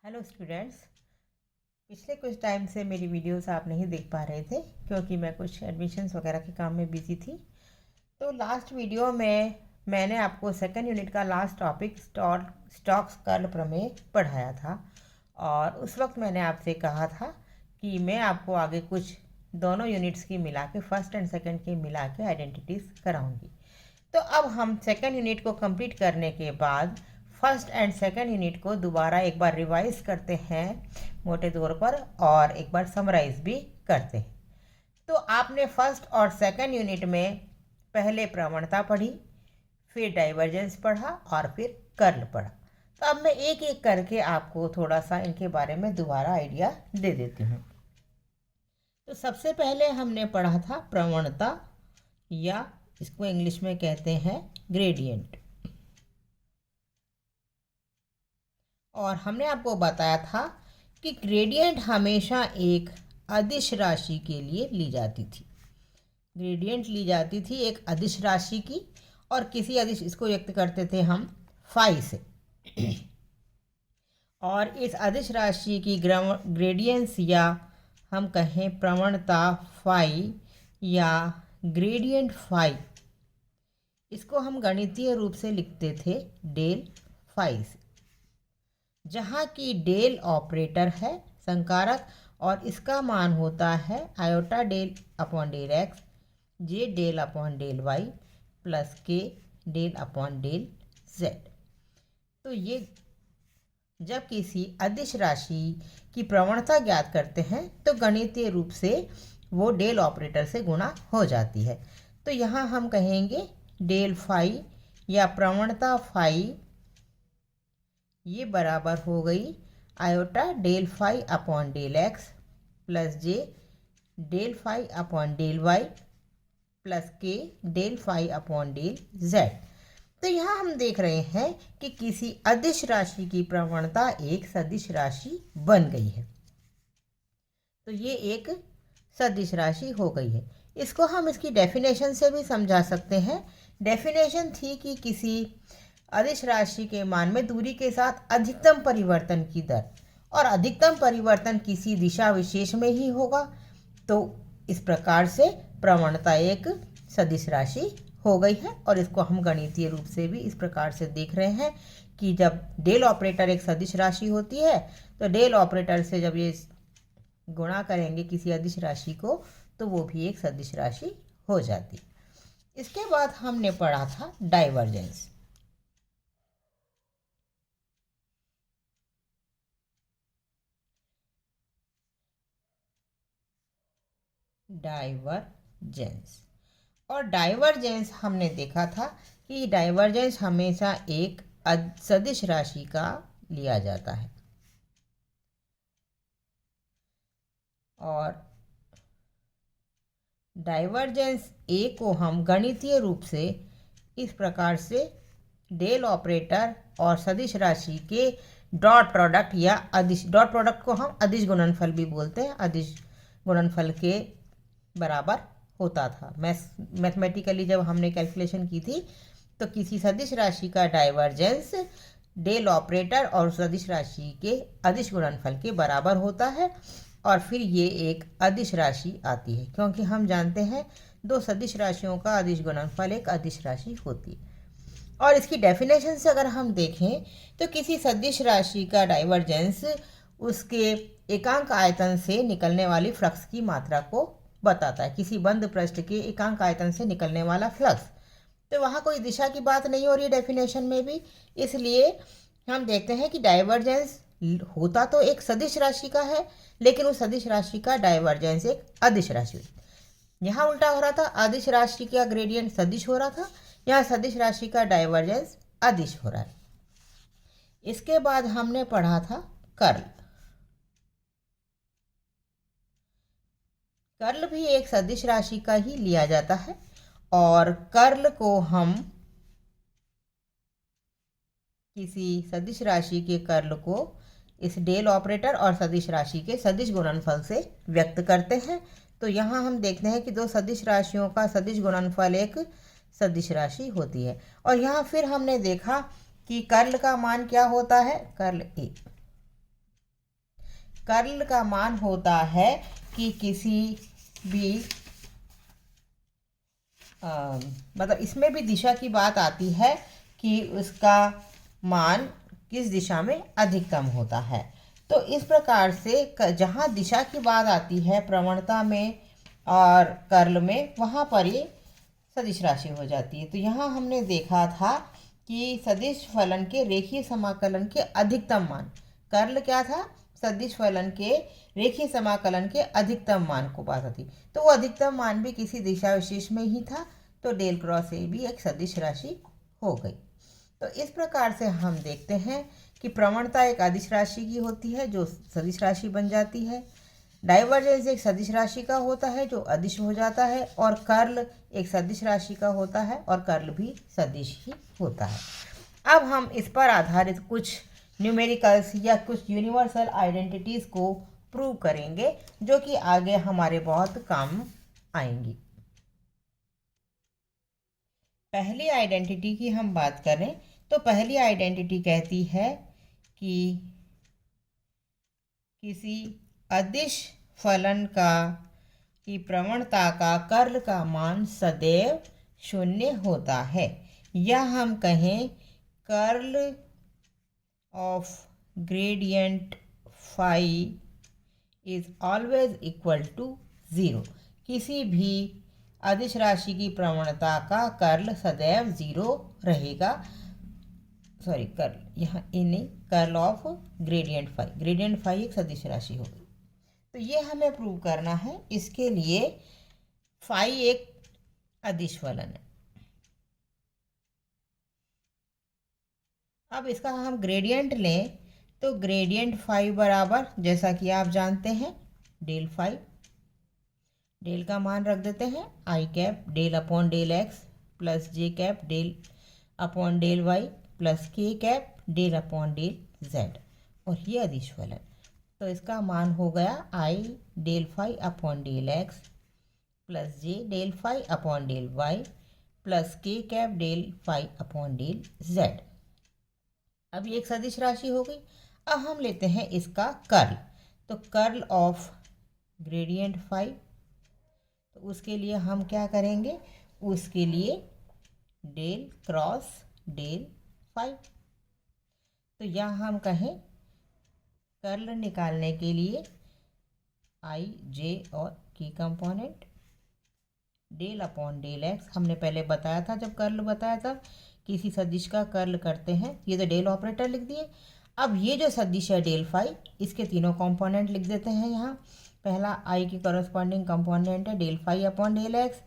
Hello students. पिछले कुछ time से मेरी वीडियोस आप नहीं देख पा रहे थे क्योंकि मैं कुछ एडमिशन्स वगैरह के काम में बिजी थी। तो लास्ट वीडियो में मैंने आपको सेकंड यूनिट का लास्ट टॉपिक स्टॉक्स कर्ल प्रमेय पढ़ाया था और उस वक्त मैंने आपसे कहा था कि मैं आपको आगे कुछ दोनों यूनिट्स की मिला के फर्स्ट एंड सेकेंड की मिला के आइडेंटिटीज़ कराऊँगी। तो अब हम सेकेंड यूनिट को कंप्लीट करने के बाद फर्स्ट एंड सेकेंड यूनिट को दोबारा एक बार रिवाइज करते हैं मोटे तौर पर और एक बार समराइज भी करते हैं। तो आपने फर्स्ट और सेकेंड यूनिट में पहले प्रवणता पढ़ी, फिर डाइवर्जेंस पढ़ा और फिर कर्ल पढ़ा। तो अब मैं एक एक करके आपको थोड़ा सा इनके बारे में दोबारा आइडिया दे देती हूँ। तो सबसे पहले हमने पढ़ा था प्रवणता, या इसको इंग्लिश में कहते हैं ग्रेडियंट, और हमने आपको बताया था कि ग्रेडियंट हमेशा एक अदिश राशि के लिए ली जाती थी। ग्रेडियंट ली जाती थी एक अदिश राशि की, और किसी अदिश इसको व्यक्त करते थे हम फाई से। और इस अदिश राशि की ग्रेडियंस, या हम कहें प्रवणता फाई या ग्रेडियंट फाई, इसको हम गणितीय रूप से लिखते थे डेल फाई से, जहाँ की डेल ऑपरेटर है संकारक और इसका मान होता है iota del upon del x, j del upon del y plus k del upon del z. तो ये जब किसी अदिश राशि की प्रवणता ज्ञात करते हैं तो गणितीय रूप से वो डेल ऑपरेटर से गुणा हो जाती है। तो यहाँ हम कहेंगे डेल फाई या प्रवणता फाई, ये बराबर हो गई iota del phi upon del x plus j del phi upon del y plus k del phi upon del z. तो यहाँ हम देख रहे हैं कि किसी अदिश राशि की प्रवणता एक सदिश राशि बन गई है। तो ये एक सदिश राशि हो गई है। इसको हम इसकी डेफिनेशन से भी समझा सकते हैं। डेफिनेशन थी कि किसी अदिश राशि के मान में दूरी के साथ अधिकतम परिवर्तन की दर, और अधिकतम परिवर्तन किसी दिशा विशेष में ही होगा। तो इस प्रकार से प्रवणता एक सदिश राशि हो गई है, और इसको हम गणितीय रूप से भी इस प्रकार से देख रहे हैं कि जब डेल ऑपरेटर एक सदिश राशि होती है तो डेल ऑपरेटर से जब ये गुणा करेंगे किसी अदिश राशि को तो वो भी एक सदिश राशि हो जाती। इसके बाद हमने पढ़ा था डाइवर्जेंस। डाइवर्जेंस और डाइवर्जेंस हमने देखा था कि डाइवर्जेंस हमेशा एक सदिश राशि का लिया जाता है, और डाइवर्जेंस ए को हम गणितीय रूप से इस प्रकार से डेल ऑपरेटर और सदिश राशि के डॉट प्रोडक्ट या अदिश, डॉट प्रोडक्ट को हम अदिश गुणनफल भी बोलते हैं, अदिश गुणनफल के बराबर होता था। मैथमेटिकली जब हमने कैलकुलेशन की थी तो किसी सदिश राशि का डाइवर्जेंस डेल ऑपरेटर और सदिश राशि के अदिश गुणनफल के बराबर होता है, और फिर ये एक अदिश राशि आती है, क्योंकि हम जानते हैं दो सदिश राशियों का अदिश गुणनफल एक अदिश राशि होती है। और इसकी डेफिनेशन से अगर हम देखें तो किसी सदिश राशि का डाइवर्जेंस उसके एकांक आयतन से निकलने वाली फ्लक्स की मात्रा को बताता है। किसी बंद पृष्ठ के एकांक आयतन से निकलने वाला फ्लक्स, तो वहाँ कोई दिशा की बात नहीं हो रही है डेफिनेशन में भी, इसलिए हम देखते हैं कि डाइवर्जेंस होता तो एक सदिश राशि का है, लेकिन उस सदिश राशि का डाइवर्जेंस एक अदिश राशि। यहाँ उल्टा हो रहा था, अदिश राशि का ग्रेडियंट सदिश हो रहा था, यहाँ सदिश राशि का डाइवर्जेंस अदिश हो रहा है। इसके बाद हमने पढ़ा था कर्ल। कर्ल भी एक सदिश राशि का ही लिया जाता है, और कर्ल को हम किसी सदिश राशि के कर्ल को इस डेल ऑपरेटर और सदिश राशि के सदिश गुणनफल से व्यक्त करते हैं। तो यहाँ हम देखते हैं कि दो सदिश राशियों का सदिश गुणनफल एक सदिश राशि होती है, और यहाँ फिर हमने देखा कि कर्ल का मान क्या होता है, कर्ल ए। कर्ल का मान होता है कि किसी भी मतलब इसमें भी दिशा की बात आती है कि उसका मान किस दिशा में अधिकतम होता है। तो इस प्रकार से जहाँ दिशा की बात आती है प्रवणता में और कर्ल में, वहाँ पर ये सदिश राशि हो जाती है। तो यहाँ हमने देखा था कि सदिश फलन के रेखीय समाकलन के अधिकतम मान, कर्ल क्या था, सदिश फलन के रेखीय समाकलन के अधिकतम मान को बात आती। तो वो अधिकतम मान भी किसी दिशा विशेष में ही था, तो डेल क्रॉस ए भी एक सदिश राशि हो गई। तो इस प्रकार से हम देखते हैं कि प्रवणता एक अदिश राशि की होती है जो सदिश राशि बन जाती है, डाइवर्जेंस एक सदिश राशि का होता है जो अदिश हो जाता है, और कर्ल एक सदिश राशि का होता है और कर्ल भी सदिश ही होता है। अब हम इस पर आधारित कुछ न्यूमेरिकल्स या कुछ यूनिवर्सल आइडेंटिटीज़ को प्रूव करेंगे जो कि आगे हमारे बहुत काम आएंगी। पहली आइडेंटिटी की हम बात करें तो पहली आइडेंटिटी कहती है कि किसी अदिश फलन की प्रवणता का कर्ल का मान सदैव शून्य होता है, या हम कहें curl of gradient phi is always equal to 0। किसी भी अदिश राशि की प्रवणता का कर्ल सदैव 0 रहेगा। सॉरी, कर्ल यहाँ नहीं, curl of gradient phi, gradient phi एक सदिश राशि होगी। तो ये हमें प्रूव करना है। इसके लिए फाई एक अदिश फलन है। अब इसका हम ग्रेडियंट लें तो ग्रेडियंट फाई बराबर, जैसा कि आप जानते हैं, डेल फाई, डेल का मान रख देते हैं i cap del upon del x plus j cap del upon del y plus k cap del upon del z, और ये अदिश फलन। तो इसका मान हो गया i del phi upon del x plus j del phi upon del y plus k cap del phi upon del z. अब ये एक सदिश राशि हो गई। अब हम लेते हैं इसका कर्ल। तो कर्ल ऑफ ग्रेडियंट फाई, तो उसके लिए हम क्या करेंगे, उसके लिए डेल क्रॉस डेल फाई। तो यहाँ हम कहें कर्ल निकालने के लिए आई जे और k component del upon del x, हमने पहले बताया था जब कर्ल बताया था किसी सदिश का कर्ल करते हैं, ये तो डेल ऑपरेटर लिख दिए। अब ये जो सदिश है डेल फाई, इसके तीनों कंपोनेंट लिख देते हैं यहाँ। पहला आई के कॉरस्पॉन्डिंग कंपोनेंट है del phi upon del x,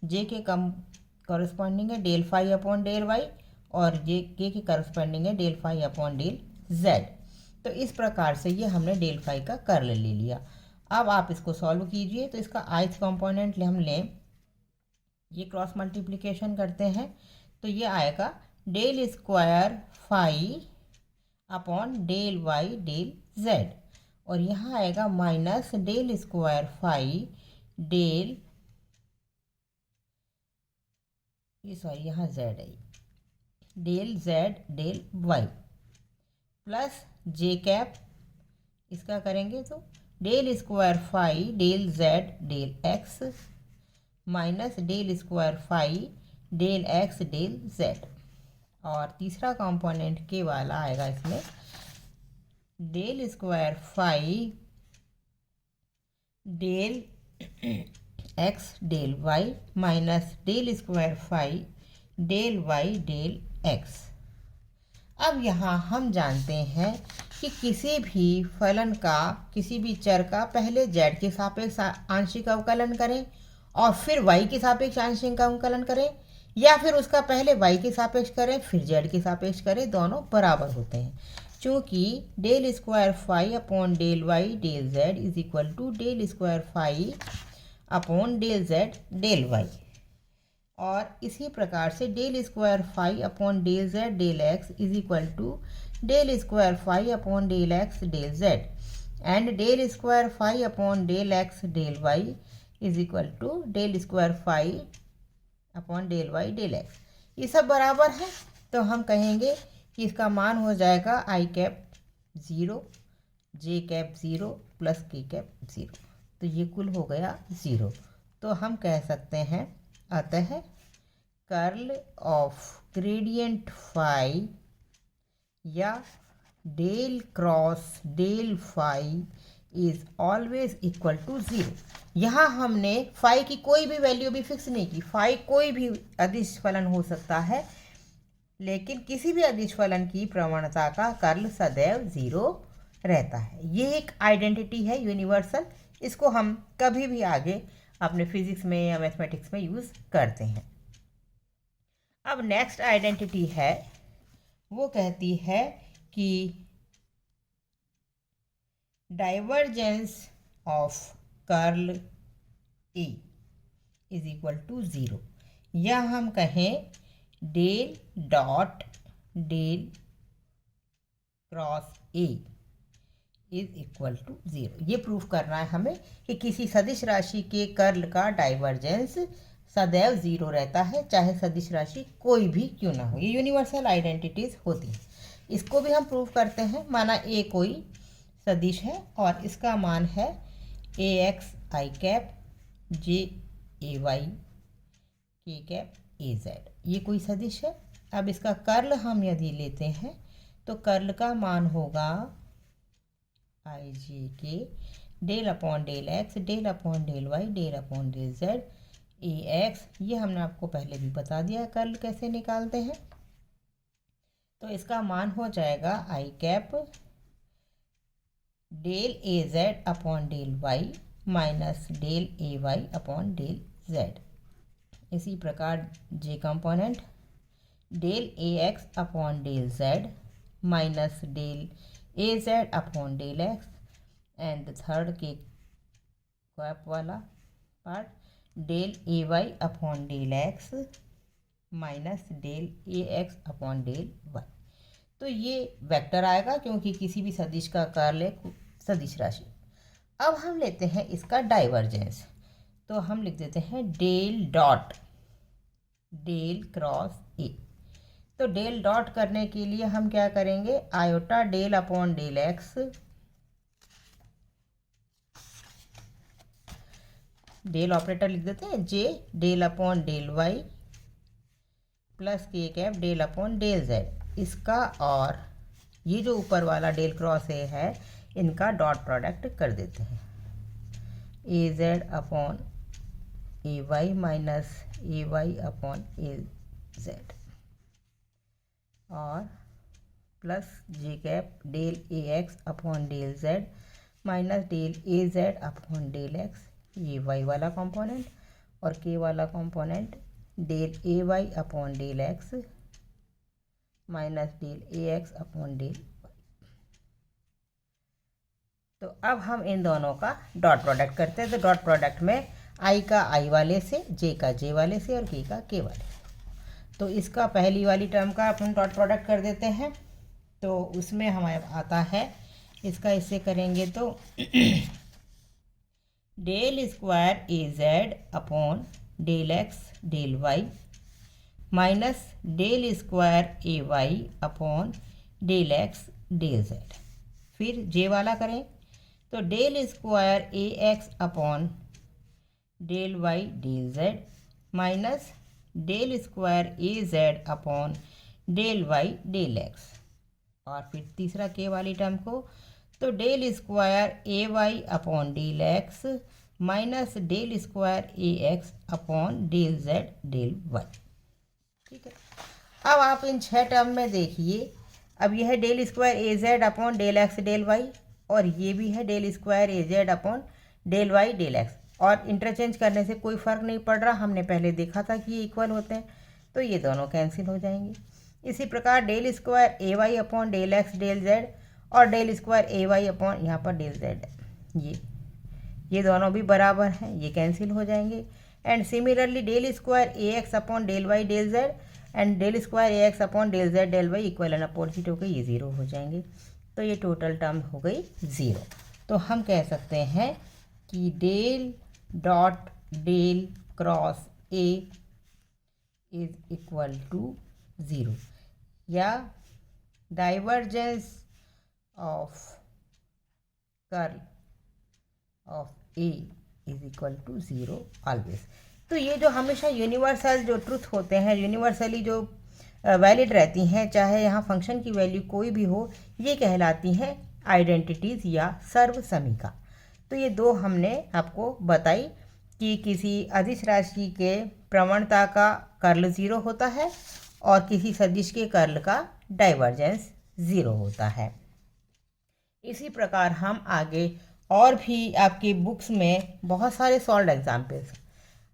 j के कॉरस्पॉन्डिंग है del phi upon del y, और जे के कॉरस्पॉन्डिंग है del phi upon del z. तो इस प्रकार से ये हमने डेल फाई का कर्ल ले लिया। अब आप इसको सॉल्व कीजिए। तो इसका ith कंपोनेंट हम लें, ये क्रॉस मल्टीप्लिकेशन करते हैं, तो ये आएगा del square phi upon del y del z, और यहाँ आएगा minus del square phi del, ये सॉरी यहाँ जेड है, del z del y plus j cap, इसका करेंगे तो del square phi del z del x minus del square phi del x del z, और तीसरा कंपोनेंट के वाला आएगा इसमें del square phi del x del y minus del square phi del y del x. अब यहाँ हम जानते हैं कि किसी भी फलन का, किसी भी चर का पहले z के सापेक्ष आंशिक अवकलन करें और फिर y के सापेक्ष आंशिक अवकलन करें, या फिर उसका पहले y के सापेक्ष करें फिर z के सापेक्ष करें, दोनों बराबर होते हैं। चूँकि del square phi upon del y del z is equal to del square phi upon del z del y, और इसी प्रकार से del square phi upon del z del x is equal to del square phi upon del x del z, and del square phi upon del x del y is equal to del square phi upon del y del x. ये सब बराबर है, तो हम कहेंगे कि इसका मान हो जाएगा i cap 0, J cap 0 plus k cap 0, तो ये कुल हो गया 0। तो हम कह सकते हैं अतः कर्ल ऑफ ग्रेडियंट फाई या del cross del phi is always equal to 0। यहाँ हमने फाई की कोई भी वैल्यू भी फिक्स नहीं की। फाई कोई भी अदिश फलन हो सकता है, लेकिन किसी भी अदिश फलन की प्रवणता का कर्ल सदैव 0 रहता है। ये एक आइडेंटिटी है यूनिवर्सल, इसको हम कभी भी आगे अपने फिजिक्स में या मैथमेटिक्स में यूज़ करते हैं। अब नेक्स्ट आइडेंटिटी है, वो कहती है कि divergence of curl A is equal to 0, या हम कहें del dot del cross A is equal to 0। ये प्रूफ करना है हमें कि किसी सदिश राशि के कर्ल का डाइवर्जेंस सदैव 0 रहता है, चाहे सदिश राशि कोई भी क्यों ना हो। ये यूनिवर्सल आइडेंटिटीज होती हैं। इसको भी हम प्रूफ करते हैं। माना ए कोई सदिश है और इसका मान है ए एक्स आई कैप जे ए वाई के कैप ए जेड। ये कोई सदिश है। अब इसका कर्ल हम यदि लेते हैं तो कर्ल का मान होगा i j k del upon del x del upon del y del upon del z A x. ये हमने आपको पहले भी बता दिया कर्ल कैसे निकालते हैं। तो इसका मान हो जाएगा i cap del a z upon del y minus del a y upon del z. इसी प्रकार j component del a x upon del z minus del a z upon del x, and third k cap वाला part del a y upon del x minus del a x upon del y. तो ये vector आएगा क्योंकि किसी भी सदिश का curl एक सदिश राशि। अब हम लेते हैं इसका डाइवर्जेंस, तो हम लिख देते हैं del dot del cross a. तो डेल डॉट करने के लिए हम क्या करेंगे, iota del upon del x del operator लिख देते हैं, j del upon del y plus k cap del upon del z. इसका और ये जो ऊपर वाला डेल क्रॉस ए है, इनका डॉट प्रोडक्ट कर देते हैं। A z upon a y minus a y upon a z और plus j cap del a x upon del z minus del a z upon del x, ये y वाला component, और k वाला component del a y upon del x minus del a x upon del y. तो अब हम इन दोनों का dot product करते हैं। तो डॉट प्रोडक्ट में आई का आई वाले से, जे का जे वाले से और के का के वाले से। तो इसका पहली वाली टर्म का अपन डॉट प्रोडक्ट कर देते हैं। तो उसमें हमारे आता है, इसका इससे करेंगे तो del square a z upon del x del y minus del square a y upon del x del z. फिर जे वाला करें तो del square A x upon del y del z minus del square a z upon del y del x. और फिर तीसरा k वाली term को तो del square a y upon del x minus del square A x upon del z del y. ठीक है। अब आप इन 6 टर्म में देखिए, अब यह है del square a z upon del x del y, और ये भी है del square a z upon del y del x, और इंटरचेंज करने से कोई फ़र्क नहीं पड़ रहा। हमने पहले देखा था कि ये इक्वल होते हैं, तो ये दोनों कैंसिल हो जाएंगे। इसी प्रकार del square a y upon del x del z और del square a y upon यहाँ पर डेल जेड, ये दोनों भी बराबर हैं, ये कैंसिल हो जाएंगे। And similarly del square A x upon del y del z and del square A x upon del z del y equal and opposite होकर ये 0 हो जाएंगे। तो ये टोटल टर्म हो गई 0। तो हम कह सकते हैं कि del dot del cross A is equal to 0, या divergence of curl of A is equal to 0 always. तो ये जो हमेशा यूनिवर्सल जो ट्रुथ होते हैं, यूनिवर्सली जो वैलिड रहती हैं, चाहे यहाँ फंक्शन की वैल्यू कोई भी हो, ये कहलाती हैं आइडेंटिटीज़ या सर्वसमीका। तो ये दो हमने आपको बताई कि किसी अदिश राशि के प्रवणता का कर्ल 0 होता है और किसी सदिश के कर्ल का डाइवर्जेंस 0 होता है। इसी प्रकार हम आगे और भी आपकी बुक्स में बहुत सारे सॉल्व्ड एग्जाम्पल्स,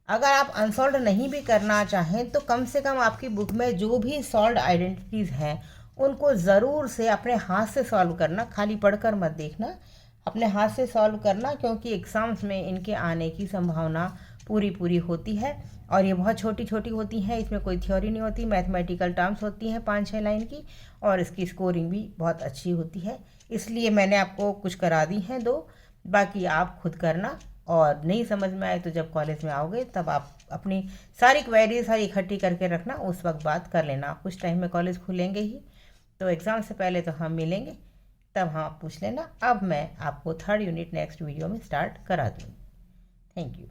अगर आप अनसॉल्व्ड नहीं भी करना चाहें तो कम से कम आपकी बुक में जो भी सॉल्व्ड आइडेंटिटीज़ हैं उनको ज़रूर से अपने हाथ से सॉल्व करना, खाली पढ़कर मत देखना, अपने हाथ से सॉल्व करना, क्योंकि एग्ज़ाम्स में इनके आने की संभावना पूरी होती है। और ये बहुत छोटी छोटी होती हैं, इसमें कोई थ्योरी नहीं होती, मैथमेटिकल टर्म्स होती हैं 5-6 लाइन की, और इसकी स्कोरिंग भी बहुत अच्छी होती है। इसलिए मैंने आपको कुछ करा दी हैं दो, बाकी आप खुद करना। और नहीं समझ में आए तो जब कॉलेज में आओगे तब आप अपनी सारी क्वेरीज सारी इकट्ठी करके रखना, उस वक्त बात कर लेना। कुछ टाइम में कॉलेज खुलेंगे ही, तो एग्ज़ाम से पहले तो हम मिलेंगे, तब हाँ पूछ लेना। अब मैं आपको 3rd यूनिट नेक्स्ट वीडियो में स्टार्ट करा दूँगी। Thank you.